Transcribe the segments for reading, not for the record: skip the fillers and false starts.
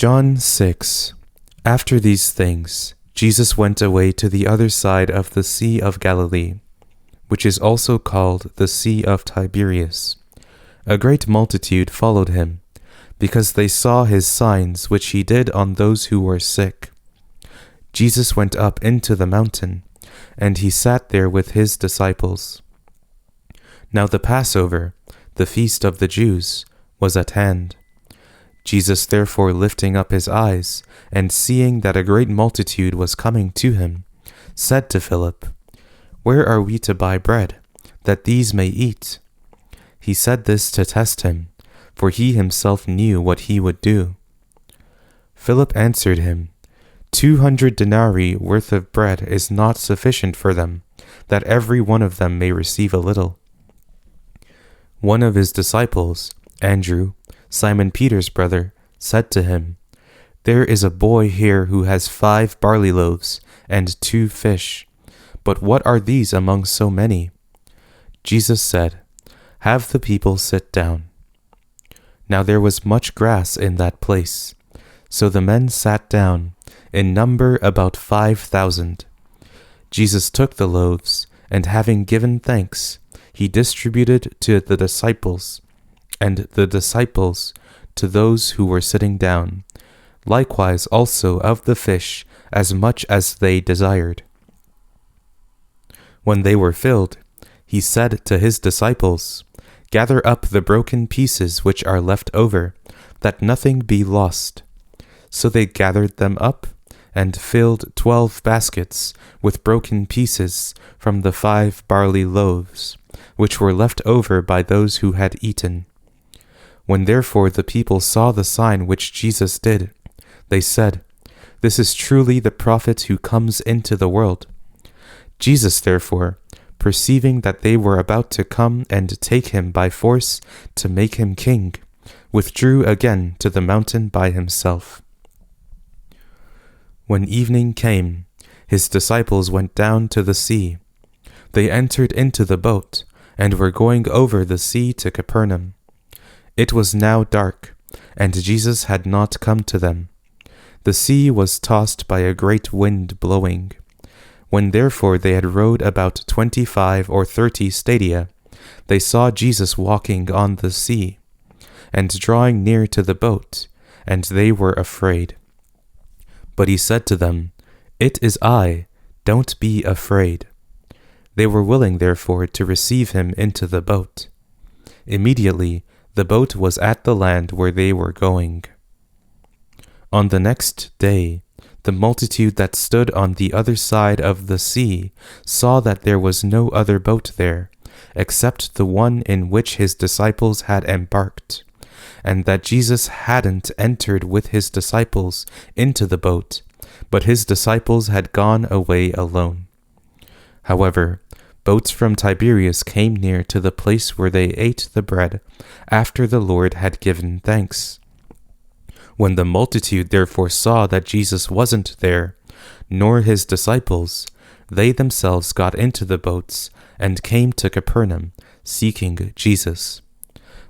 John 6. After these things, Jesus went away to the other side of the Sea of Galilee, which is also called the Sea of Tiberias. A great multitude followed him, because they saw his signs which he did on those who were sick. Jesus went up into the mountain, and he sat there with his disciples. Now the Passover, the feast of the Jews, was at hand. Jesus therefore lifting up his eyes, and seeing that a great multitude was coming to him, said to Philip, "Where are we to buy bread, that these may eat?" He said this to test him, for he himself knew what he would do. Philip answered him, 200 denarii worth of bread is not sufficient for them, that every one of them may receive a little. One of his disciples, Andrew, Simon Peter's brother, said to him, "There is a boy here who has 5 barley loaves and 2 fish, but what are these among so many?" Jesus said, "Have the people sit down." Now there was much grass in that place, so the men sat down, in number about 5,000. Jesus took the loaves, and having given thanks, he distributed to the disciples, and the disciples to those who were sitting down, likewise also of the fish as much as they desired. When they were filled, he said to his disciples, "Gather up the broken pieces which are left over, that nothing be lost." So they gathered them up, and filled 12 baskets with broken pieces from the 5 barley loaves, which were left over by those who had eaten. When therefore the people saw the sign which Jesus did, they said, "This is truly the prophet who comes into the world." Jesus therefore, perceiving that they were about to come and take him by force to make him king, withdrew again to the mountain by himself. When evening came, his disciples went down to the sea. They entered into the boat, and were going over the sea to Capernaum. It was now dark, and Jesus had not come to them. The sea was tossed by a great wind blowing. When therefore they had rowed about 25 or 30 stadia, they saw Jesus walking on the sea, and drawing near to the boat, and they were afraid. But he said to them, "It is I, don't be afraid." They were willing therefore to receive him into the boat. Immediately the boat was at the land where they were going. On the next day, the multitude that stood on the other side of the sea saw that there was no other boat there, except the one in which his disciples had embarked, and that Jesus hadn't entered with his disciples into the boat, but his disciples had gone away alone. However, boats from Tiberias came near to the place where they ate the bread, after the Lord had given thanks. When the multitude therefore saw that Jesus wasn't there, nor his disciples, they themselves got into the boats, and came to Capernaum, seeking Jesus.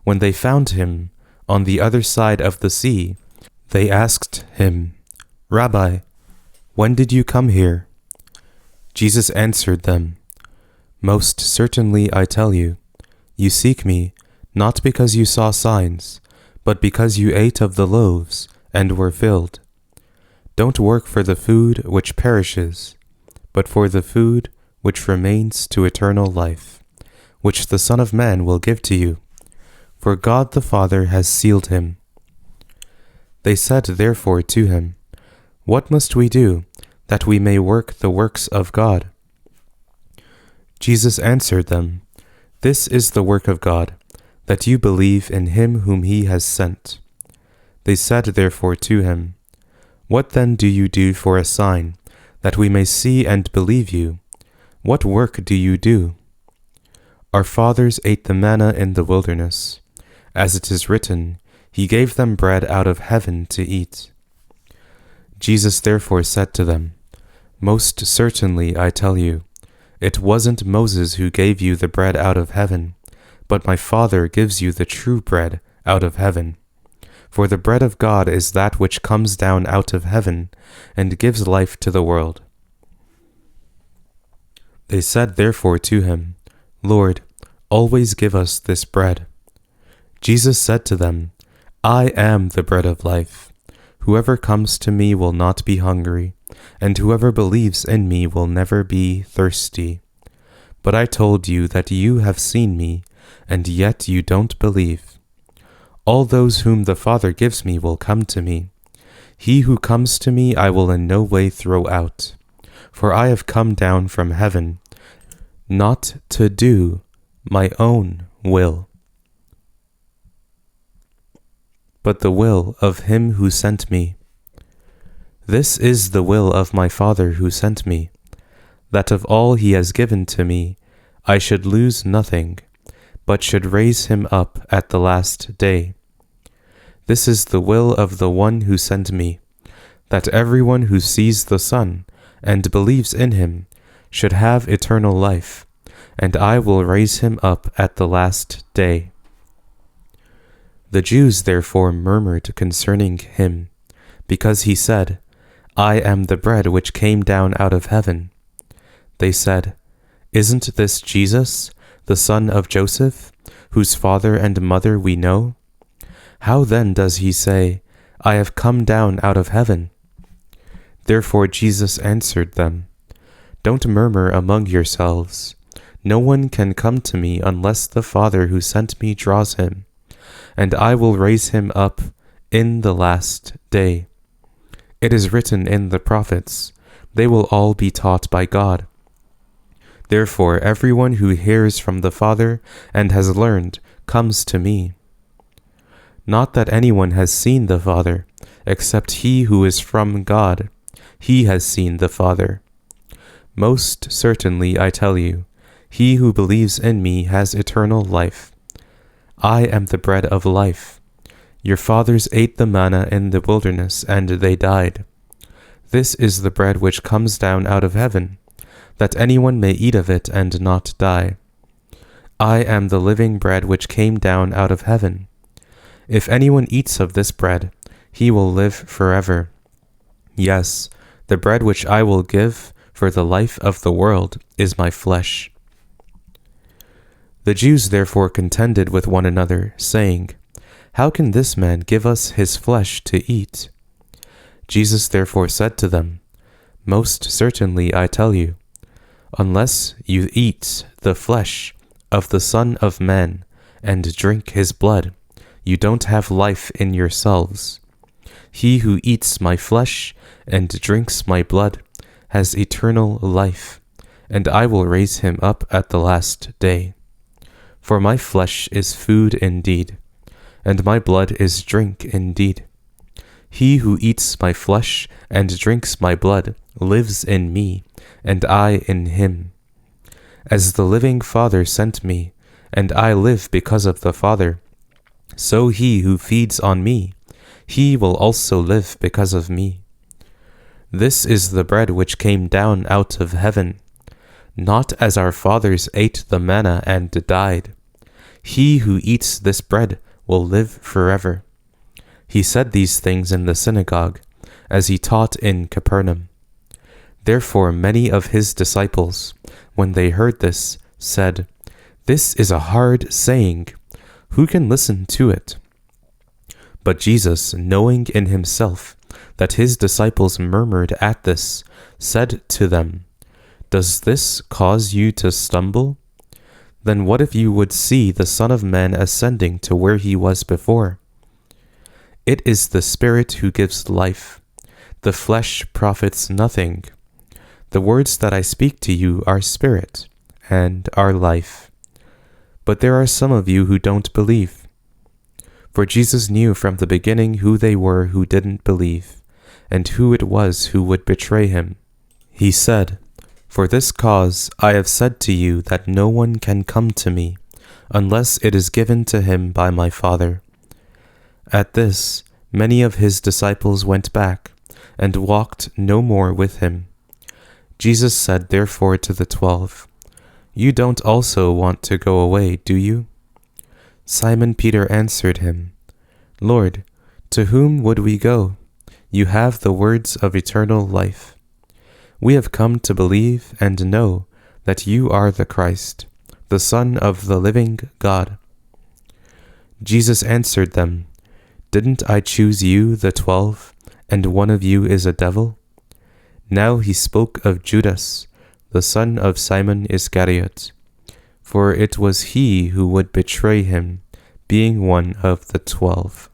When they found him on the other side of the sea, they asked him, "Rabbi, when did you come here?" Jesus answered them, "Most certainly I tell you, you seek me, not because you saw signs, but because you ate of the loaves, and were filled. Don't work for the food which perishes, but for the food which remains to eternal life, which the Son of Man will give to you, for God the Father has sealed him." They said therefore to him, "What must we do, that we may work the works of God?" Jesus answered them, "This is the work of God, that you believe in him whom he has sent." They said therefore to him, "What then do you do for a sign, that we may see and believe you? What work do you do?" "Our fathers ate the manna in the wilderness. As it is written, he gave them bread out of heaven to eat." Jesus therefore said to them, "Most certainly I tell you, it wasn't Moses who gave you the bread out of heaven, but my Father gives you the true bread out of heaven. For the bread of God is that which comes down out of heaven, and gives life to the world. They said therefore to him, Lord, always give us this bread. Jesus said to them, I am the bread of life. Whoever comes to me will not be hungry, and whoever believes in me will never be thirsty. But I told you that you have seen me, and yet you don't believe. All those whom the Father gives me will come to me. He who comes to me I will in no way throw out. For I have come down from heaven, not to do my own will, but the will of him who sent me. This is the will of my Father who sent me, that of all he has given to me I should lose nothing, but should raise him up at the last day. This is the will of the one who sent me, that everyone who sees the Son and believes in him should have eternal life, and I will raise him up at the last day. The Jews therefore murmured concerning him, because he said, I am the bread which came down out of heaven. They said, Isn't this Jesus, the son of Joseph, whose father and mother we know? How then does he say, I have come down out of heaven? Therefore Jesus answered them, Don't murmur among yourselves. No one can come to me unless the Father who sent me draws him, and I will raise him up in the last day. It is written in the prophets, they will all be taught by God. Therefore everyone who hears from the Father and has learned comes to me. Not that anyone has seen the Father, except he who is from God. He has seen the Father. Most certainly I tell you, he who believes in me has eternal life. I am the bread of life. Your fathers ate the manna in the wilderness, and they died. This is the bread which comes down out of heaven, that anyone may eat of it and not die. I am the living bread which came down out of heaven. If anyone eats of this bread, he will live forever. Yes, the bread which I will give for the life of the world is my flesh. The Jews therefore contended with one another, saying, How can this man give us his flesh to eat? Jesus therefore said to them, Most certainly I tell you, unless you eat the flesh of the Son of Man and drink his blood, you don't have life in yourselves. He who eats my flesh and drinks my blood has eternal life, and I will raise him up at the last day. For my flesh is food indeed, and my blood is drink indeed. He who eats my flesh and drinks my blood lives in me, and I in him. As the living Father sent me, and I live because of the Father, so he who feeds on me, he will also live because of me. This is the bread which came down out of heaven, not as our fathers ate the manna and died. He who eats this bread will live forever. He said these things in the synagogue, as he taught in Capernaum. Therefore many of his disciples, when they heard this, said, This is a hard saying. Who can listen to it? But Jesus, knowing in himself that his disciples murmured at this, said to them, Does this cause you to stumble? Then what if you would see the Son of Man ascending to where he was before? It is the Spirit who gives life. The flesh profits nothing. The words that I speak to you are spirit and are life. But there are some of you who don't believe. For Jesus knew from the beginning who they were who didn't believe, and who it was who would betray him. He said, For this cause I have said to you that no one can come to me, unless it is given to him by my Father. At this, many of his disciples went back, and walked no more with him. Jesus said therefore to the 12, You don't also want to go away, do you? Simon Peter answered him, Lord, To whom would we go? You have the words of eternal life. We have come to believe and know that you are the Christ, the Son of the living God." Jesus answered them, "Didn't I choose you, the 12, and one of you is a devil?" Now he spoke of Judas, the son of Simon Iscariot, for it was he who would betray him, being one of the 12.